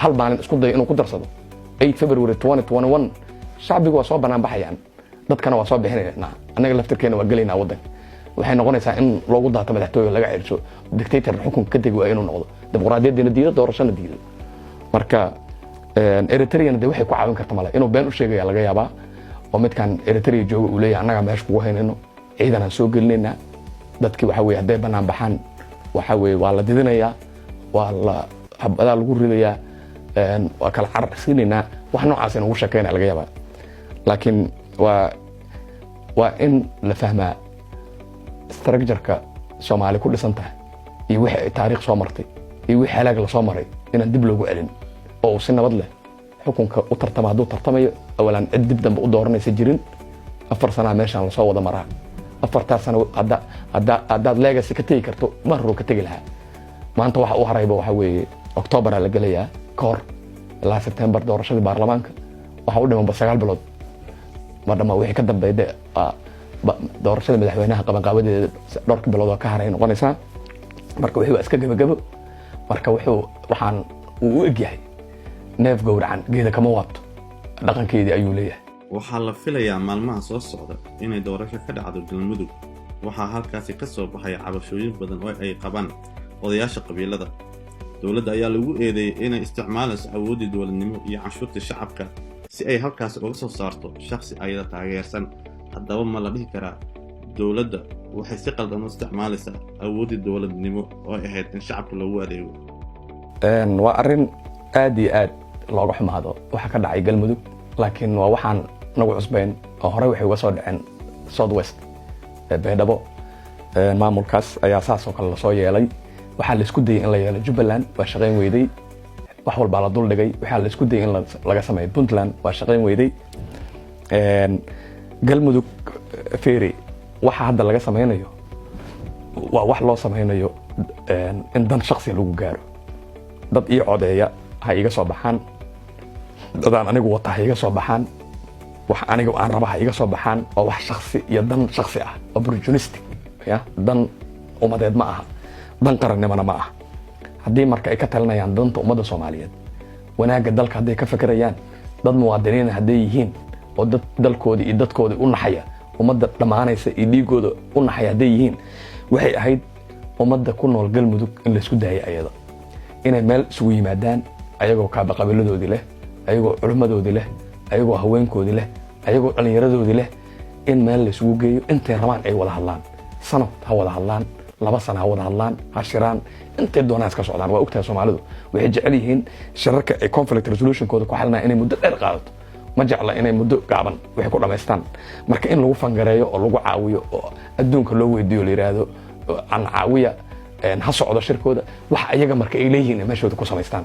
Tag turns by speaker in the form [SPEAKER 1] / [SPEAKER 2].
[SPEAKER 1] hal maalin isku dayo inuu ku darsado 8 February 2021 shacbigu waa soo banaan baxayaan dadkana waa soo bixinayna anaga laftirkeena waa galeynaa wadanka waxay noqonaysaa in loogu daato madaxtooyada laga cirso dictator xukunka ka dego inuu noqdo dimuqraadiyadda diido doorashada diido marka Eritrea de waxay ku caawin kartaa mala inuu been u sheegaya laga yaabaa oo midkan Eritrea jooga uu leeyahay anaga meesh kugu haynayno ciidan aan soo gelinayna dadkii waxa weey haday banaan baxaan waxa weey waa la didinayaa waa la habada lagu ridayaa waa kala carqsinayna wax noocaas inuu shaqeynaa laga yaabaa laakiin waa in la fahmaa structure-ka Soomaali ku dhisan tahay iyo wixii taariikh soo martay iyo wixii halaag la soo maray inaan dib loogu celin oo si nabad leh xukunka u tartamaado tartamayo awalan dib dambe u dooranaysa jirin 4 sano meeshan la soo wada maraa 4 sano hadda legacy ka tagi karto marro ka tagi lahaa maanta waxa uu harayba waxa weeye October la galayaa koor ilaa September doorashada baarlamaanka waxa uu dhiman 9 bilood madama wixii ka dambeeyay doorashada madaxweynaha qabanqaabadeeda dhowr bilood oo ka haray noqonaysa marka wixii iska gabagabo marka waxaan uu egyahay neef gowracan geeda kama waabto dhaqankeedii ayuu leeyahay
[SPEAKER 2] waxaa la filayaa maalmaha soo socda inay doorasho ka dhacdo galmudug waxaa halkaasi ka soo baxay cabashooyin badan oo ay qabaan odayaasha qabiilada dawladda ayaa lagu eedeeyay inay isticmaalayso awoodii dowladnimo iyo canshuurta shacabka si ay halkaas uga soo saarto shakhsi ayada taageersan haddaba ma la dhihi karaa dawladda waxay si qaldan u isticmaalaysaa awoodii dowladnimo oo ahayd in shacabka loogu adeego
[SPEAKER 1] waa arrin aad iyo aad looga xumaado waxa ka dhacay galmudug laakiin waa waxaan nagu cusbayn oo hore waxay uga soo dhaceen Southwest beedabo maamulkaas ayaa saas oo kale la soo yeelay waxa la isku dayay in la yeelo Jubbaland waa shaqeyn weyday wax walba la dul dhigay waxa la isku dayay in laga sameeyo Puntland waa shaqeyn weyday galmudug feeri waxa hadda laga sameeynayo waa wax loo sameeynayo in dan shakhsi lagu gaaro dad iyo codeeya ha iga soo baxaan dadaan anigu wata ha iga soo baxaan wax anigu aan raba ha iga soo baxaan oo wax shakhsi iyo dan shakhsi ah opportunistic ya dan umadeed ma aha dan qarannimana ma aha haddii marka ay ka talinayaan danta ummadda Soomaaliyeed wanaaga dalka haday ka fakarayaan dad muwaadiniin haday yihiin oo dad dalkooda iyo dadkooda u naxaya ummadda dhamaanaysa iyo dhiigooda u naxaya haday yihiin waxay ahayd ummadda ku nool galmudug in la isku daayay ayada inay meel isugu yimaadaan ayagoo kaaba qabiiladoodii leh ayagoo culimadoodii leh ayagoo haweenkoodii leh ayagoo dhalinyaradoodii leh in meel la isugu geeyo intay rabaan ay wada hadlaan sanad ha wada hadlaan 2 sano ha wada hadlaan ha shiraan intay doonaan iska socdaan waa ogtahay Soomaalidu waxay jecel yihiin shirarka ay conflict resolution kooda ku xalnaa inay muddo dheer qaadato ma jecla inay muddo gaaban waxay ku dhameystaan marka in lagu fangareeyo oo lagu caawiyo oo adduunka loo weydiiyo la yiraahdo aan caawiya ha socdo shirkooda wax ayaga marka ay leeyihiin meeshooda ku sameystaan